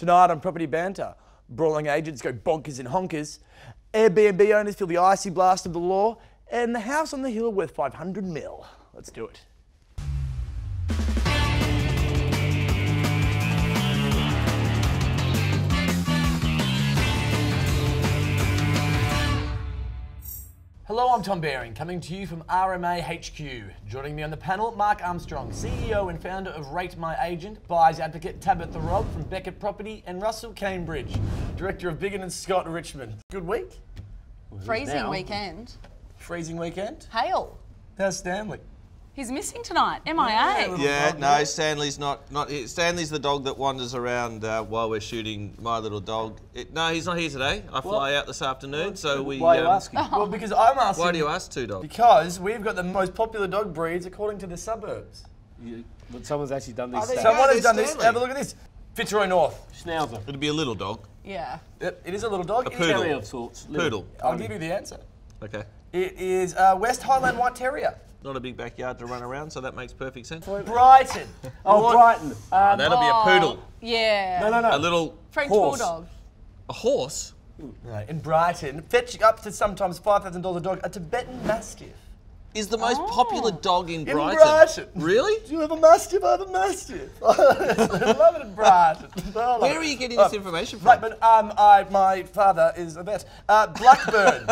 Tonight on Property Banter, brawling agents go bonkers and honkers, Airbnb owners feel the icy blast of the law, and the house on the hill worth 500 mil. Let's do it. Hello, I'm Tom Baring, coming to you from RMA HQ. Joining me on the panel, Mark Armstrong, CEO and founder of RatemyAgent, buyer's advocate Tabitha from Beckett Property, and Russell Cambridge, director of Biggin & Scott Richmond. Good week? Freezing weekend. Freezing weekend? Hail. How's Stanley? He's missing tonight, MIA. Yeah, no, Stanley's not here. Stanley's the dog that wanders around while we're shooting My Little Dog. No, he's not here today. I fly out this afternoon, so we... Why are you asking? Well, because I'm asking... Why do you ask two dogs? Because we've got the most popular dog breeds according to the suburbs. But someone's actually done these stats. Someone has done this. Have a look at this. Fitzroy North. Schnauzer. It'd be a little dog. Yeah. It is a little dog. A poodle. Terrier of sorts. Poodle. I'll give you the answer. Okay. It is West Highland White Terrier. Not a big backyard to run around, so that makes perfect sense. Brighton. Oh, Brighton. That'll be a poodle. Yeah. No. A little... French horse. bulldog. A horse? No, in Brighton, fetching up to sometimes $5,000 a dog, a Tibetan Mastiff. Is the most popular dog in Brighton. In Brighton. Really? Do you have a Mastiff? I have a Mastiff. I love it in Brighton. Where are you getting this information from? Right, but my father is a vet. Blackburn.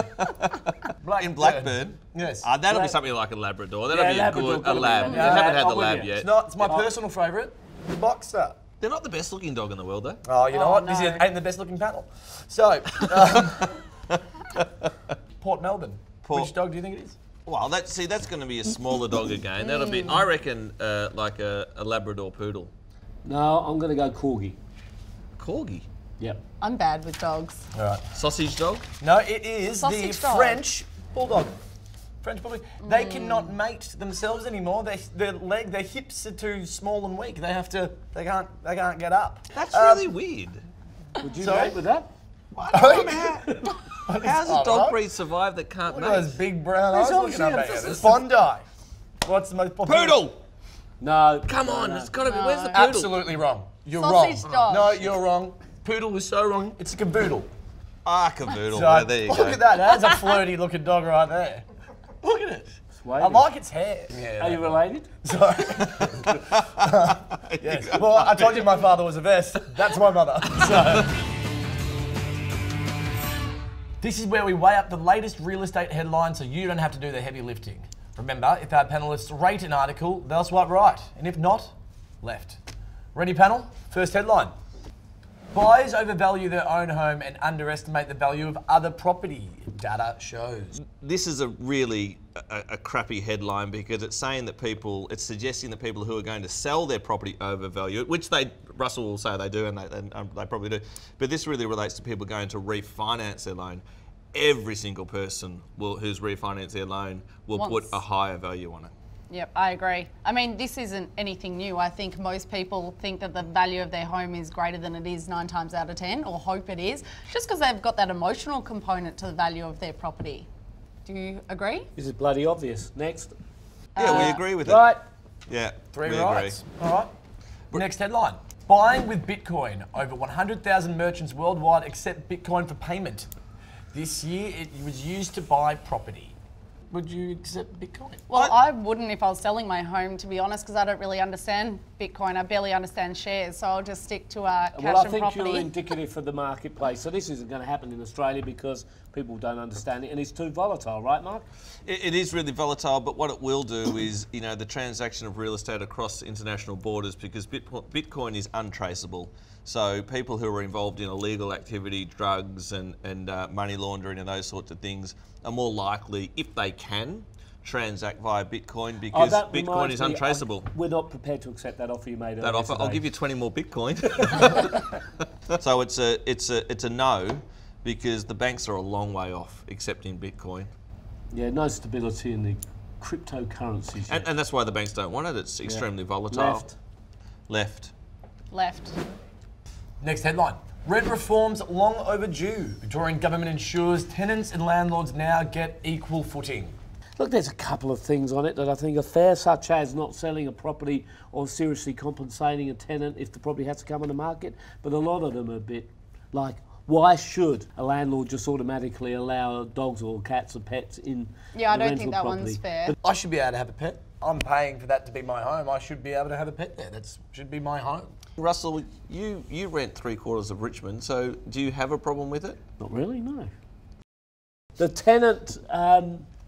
In Blackburn? Yes. That'll be something like a Labrador. That'll be Labrador, a lab. yeah. They haven't had I'm the with lab you. yet. It's not. It's my personal favourite. The Boxer. They're not the best looking dog in the world, though. Oh, you know what? no. This ain't the best looking panel. So, Port Melbourne. Which dog do you think it is? Well, that's going to be a smaller dog again. That'll be, I reckon, like a Labrador poodle. No, I'm going to go Corgi. Corgi? Yep. I'm bad with dogs. All right. Sausage dog? No, it is the Sausage dog. French Bulldog. French Bulldog. They cannot mate themselves anymore. Their hips are too small and weak. They can't get up. That's really weird. Would you Sorry? mate with that? How does a dog breed survive that can't Look at those mate? big brown eyes looking up at you. obviously It's Bondi. What's the most popular? Poodle! No. Come on, it's got to be. Where's the poodle? Absolutely wrong. You're Sausage wrong. dog. No, you're wrong. Poodle is so wrong. It's a caboodle. Cavoodle. So, There you look go. at that. That's a flirty looking dog right there. Look at it. I like its hair. Yeah, Are you related? Sorry. Yes. Well, I told you my father was a vet. That's my mother. So. This is where we weigh up the latest real estate headlines so you don't have to do the heavy lifting. Remember, if our panellists rate an article, they'll swipe right. And if not, left. Ready, panel? First headline. Buyers overvalue their own home and underestimate the value of other property, data shows. This is a really a crappy headline because it's saying that it's suggesting that people who are going to sell their property overvalue it, which Russell will say they do, and they probably do. But this really relates to people going to refinance their loan. Every single person who's refinanced their loan will put a higher value on it. Yep, I agree. I mean, this isn't anything new. I think most people think that the value of their home is greater than it is 9 times out of 10, or hope it is, just because they've got that emotional component to the value of their property. Do you agree? This is bloody obvious. Next. Yeah, we agree with Right. it. Yeah, Three we rights. All right. Next headline. Buying with Bitcoin. Over 100,000 merchants worldwide accept Bitcoin for payment. This year, it was used to buy property. Would you accept Bitcoin? Well, I wouldn't if I was selling my home, to be honest, because I don't really understand Bitcoin. I barely understand shares, so I'll just stick to cash Well, I and think property. you're indicative for the marketplace. So this isn't going to happen in Australia because people don't understand it and it's too volatile, right, Mark? It is really volatile, but what it will do is, the transaction of real estate across international borders, because Bitcoin is untraceable. So people who are involved in illegal activity, drugs and money laundering and those sorts of things are more likely, if they can, transact via Bitcoin because Bitcoin is untraceable. We're not prepared to accept that offer you made earlier That offer, today. I'll give you 20 more Bitcoin. So it's a no because the banks are a long way off accepting Bitcoin. Yeah, no stability in the cryptocurrencies. And that's why the banks don't want it. It's extremely volatile. Left. Next headline. Rent reforms long overdue. Victorian government ensures tenants and landlords now get equal footing. Look, there's a couple of things on it that I think are fair, such as not selling a property or seriously compensating a tenant if the property has to come on the market. But a lot of them are a bit like, why should a landlord just automatically allow dogs or cats or pets in Yeah, I the don't think that rental one's property? fair. I should be able to have a pet. I'm paying for that to be my home. I should be able to have a pet there. That should be my home. Russell, you rent 3/4 of Richmond, so do you have a problem with it? Not really, no. The tenant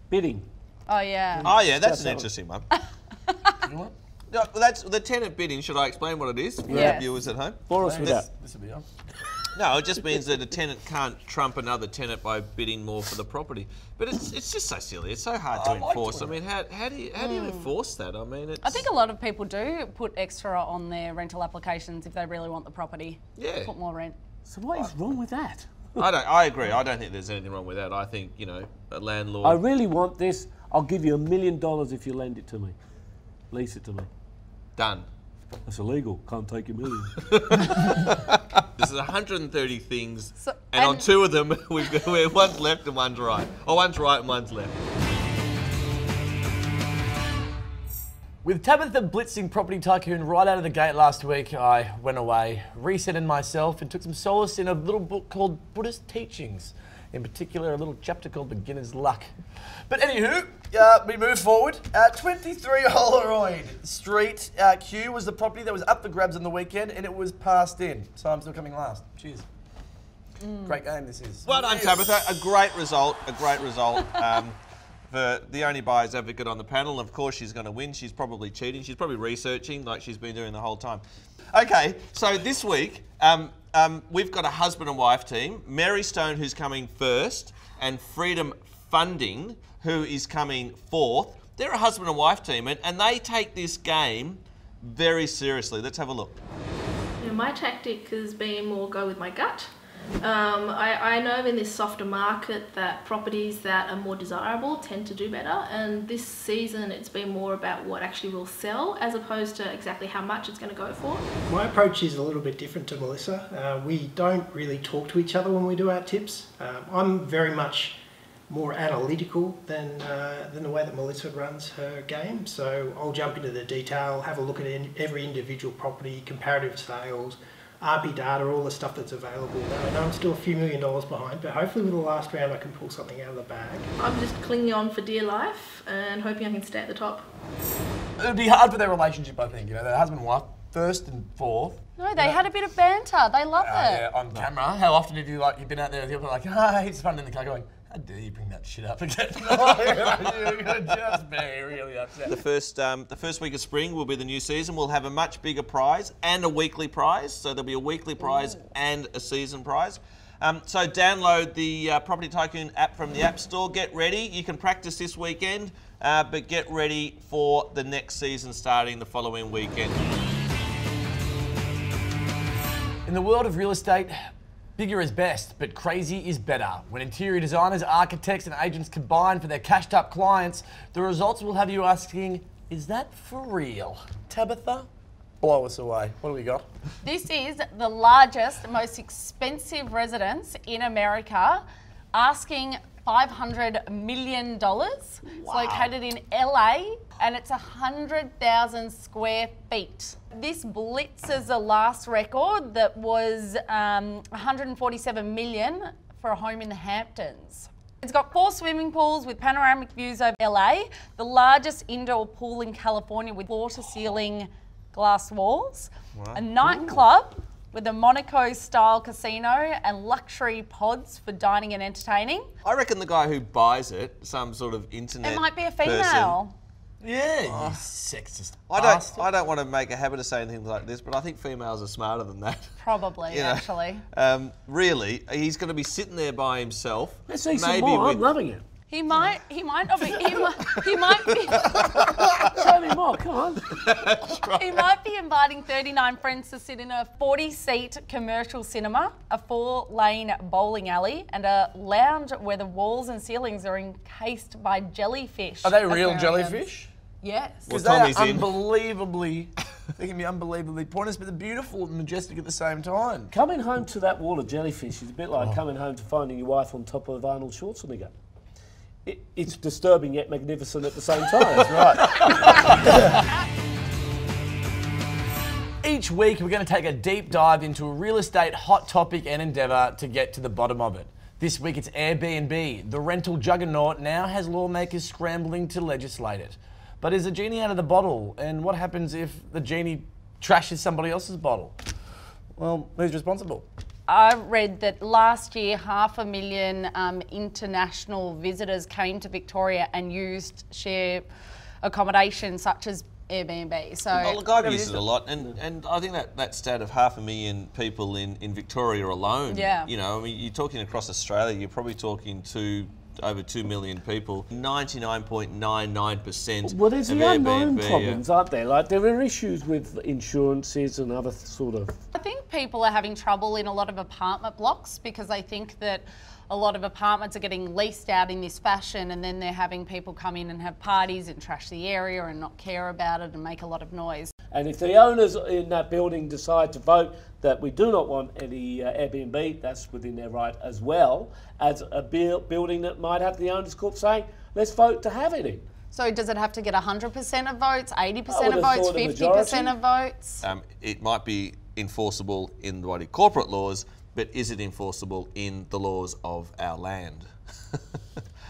bidding. Oh, yeah. Oh yeah, that's an That's interesting one. You know what? No, that's the tenant bidding. Should I explain what it is for Yes. the viewers at home? Bore us with that. This will be on. No, it just means that a tenant can't trump another tenant by bidding more for the property. But it's just so silly. It's so hard to I like enforce. I doing mean, how do you enforce that? I mean, it's... I think a lot of people do put extra on their rental applications if they really want the property. Yeah. Put more rent. So what is wrong with that? I agree. I don't think there's anything wrong with that. I think, you know, a landlord... I really want this. I'll give you $1 million if you lend it to me. Lease it to me. Done. That's illegal. Can't take $1 million. There's 130 things, So- and on and- 2 of them, one's left and one's right. Or one's right and one's left. With Tabitha blitzing Property Tycoon right out of the gate last week, I went away, recentered myself, and took some solace in a little book called Buddhist Teachings. In particular, a little chapter called Beginner's Luck. But anywho, we move forward. 23 Holroyd Street Q was the property that was up for grabs on the weekend, and it was passed in. So I'm still coming last. Cheers. Great game this is. Well done, Tabitha. A great result. For the only buyer's advocate on the panel. Of course, she's going to win. She's probably cheating. She's probably researching like she's been doing the whole time. Okay, so this week, we've got a husband and wife team. Mary Stone, who's coming first, and Freedom Funding, who is coming fourth. They're a husband and wife team, and they take this game very seriously. Let's have a look. Yeah, my tactic has been more go with my gut. I know in this softer market that properties that are more desirable tend to do better, and this season it's been more about what actually will sell as opposed to exactly how much it's going to go for. My approach is a little bit different to Melissa. We don't really talk to each other when we do our tips. I'm very much more analytical than the way that Melissa runs her game, so I'll jump into the detail, have a look at every individual property, comparative sales, RP data, all the stuff that's available. Now, I know I'm still a few $1 million behind, but hopefully with the last round I can pull something out of the bag. I'm just clinging on for dear life and hoping I can stay at the top. It would be hard for their relationship, I think. You know, their husband and wife, first and fourth. No, they had a bit of banter. They loved it. Yeah, on camera. How often have you've been out there with your like, it's fun in the car going, how dare you bring that shit up again? You're just be really upset. The first week of spring will be the new season. We'll have a much bigger prize and a weekly prize. So there'll be a weekly prize and a season prize. So download the Property Tycoon app from the App Store. Get ready. You can practice this weekend, but get ready for the next season starting the following weekend. In the world of real estate, bigger is best, but crazy is better. When interior designers, architects, and agents combine for their cashed up clients, the results will have you asking, is that for real? Tabitha, blow us away. What do we got? This is the largest, most expensive residence in America, asking $500 million. It's located in LA, and it's 100,000 square feet. This blitzes the last record that was 147 million for a home in the Hamptons. It's got 4 swimming pools with panoramic views over LA, the largest indoor pool in California with floor-to-ceiling glass walls, a nightclub with a Monaco-style casino and luxury pods for dining and entertaining. I reckon the guy who buys it, some sort of internet It might be a person. female. Yeah, you sexist I bastard. don't want to make a habit of saying things like this, but I think females are smarter than that. Probably, You know, actually. Really, he's going to be sitting there by himself. Let's see some more. I'm loving it. He might not be, he might be, Show me more, come on. he might be inviting 39 friends to sit in a 40-seat commercial cinema, a 4-lane bowling alley, and a lounge where the walls and ceilings are encased by jellyfish. Are they real aquariums. jellyfish? Yes. Well, Because they are Tommy's in. unbelievably, they can be unbelievably pointless, but they're beautiful and majestic at the same time. Coming home to that wall of jellyfish is a bit like coming home to finding your wife on top of Arnold Schwarzenegger. it's disturbing yet magnificent at the same time. Right. Each week, we're going to take a deep dive into a real estate hot topic and endeavour to get to the bottom of it. This week, it's Airbnb. The rental juggernaut now has lawmakers scrambling to legislate it. But is the genie out of the bottle? And what happens if the genie trashes somebody else's bottle? Well, who's responsible? I read that last year 500,000 international visitors came to Victoria and used share accommodation such as Airbnb. So well, look, I've used it a lot, and I think that stat of 500,000 people in Victoria alone. Yeah. You know, I mean, you're talking across Australia, you're probably talking to over 2 million people. 99.99% Well, there's of the unknown Airbnb, problems, aren't there? Like, there are issues with insurances and other sort of... I think people are having trouble in a lot of apartment blocks because they think that a lot of apartments are getting leased out in this fashion, and then they're having people come in and have parties and trash the area and not care about it and make a lot of noise. And if the owners in that building decide to vote that we do not want any Airbnb, that's within their right, as well as a building that might have the owners' corp saying, let's vote to have it in. So does it have to get 100% of votes, 80% of have votes, thought a 50% of votes? It might be enforceable in the body corporate laws, but is it enforceable in the laws of our land?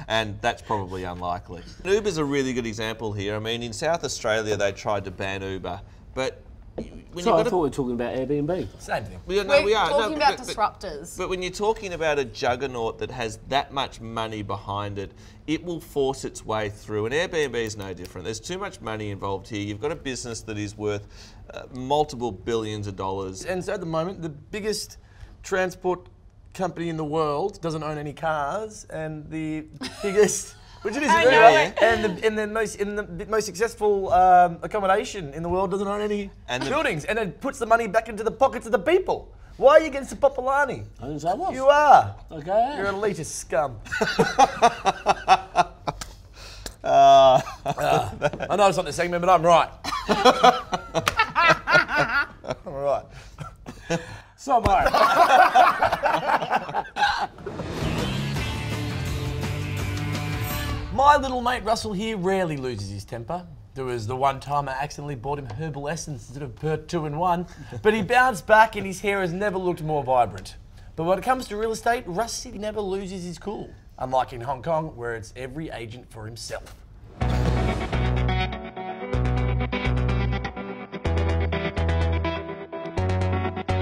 And that's probably unlikely. Uber's a really good example here. I mean, in South Australia, they tried to ban Uber, but when So I thought we were talking about Airbnb. Same thing. we are Talking about disruptors. But when you're talking about a juggernaut that has that much money behind it, it will force its way through. And Airbnb is no different. There's too much money involved here. You've got a business that is worth multiple billions of dollars. And so at the moment, the biggest transport company in the world doesn't own any cars, and the biggest, which it is, I know it. and the most successful accommodation in the world doesn't own any buildings, and it puts the money back into the pockets of the people. Why are you against the Popolani? I didn't say I was. You are. Okay. You're an elitist scum. I know it's not the segment, but I'm right. I'm right. So am I. My little mate Russell here rarely loses his temper. There was the one time I accidentally bought him herbal essence instead of Pert 2-in-1, but he bounced back and his hair has never looked more vibrant. But when it comes to real estate, Rusty never loses his cool. Unlike in Hong Kong, where it's every agent for himself.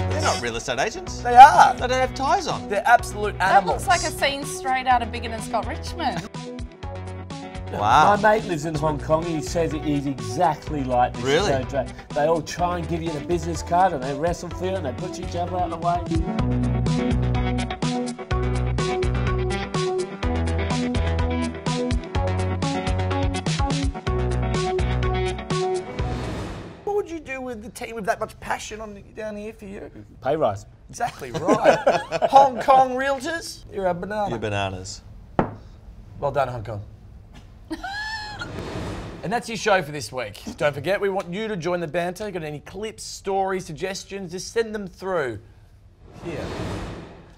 They're not real estate agents. They are. They don't have ties on. They're absolute That animals. looks like a scene straight out of Big and Scott Richmond. Wow. My mate lives in Hong Kong. He says it is exactly like this. Really? They all try and give you the business card and they wrestle for you and they push each other out of the way. What would you do with the team with that much passion down here for you? Pay rise. Exactly right. Hong Kong realtors, you're a banana. You're bananas. Well done, Hong Kong. And that's your show for this week. Don't forget, we want you to join the banter. Got any clips, stories, suggestions, just send them through here.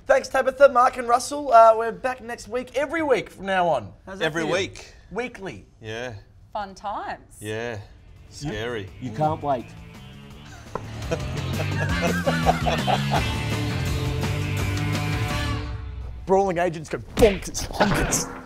Thanks, Tabitha, Mark and Russell. We're back next week, every week from now on. How's that Every feel? week. Weekly. Yeah. Fun times. Yeah. Scary. You can't wait. Brawling agents go bonkers.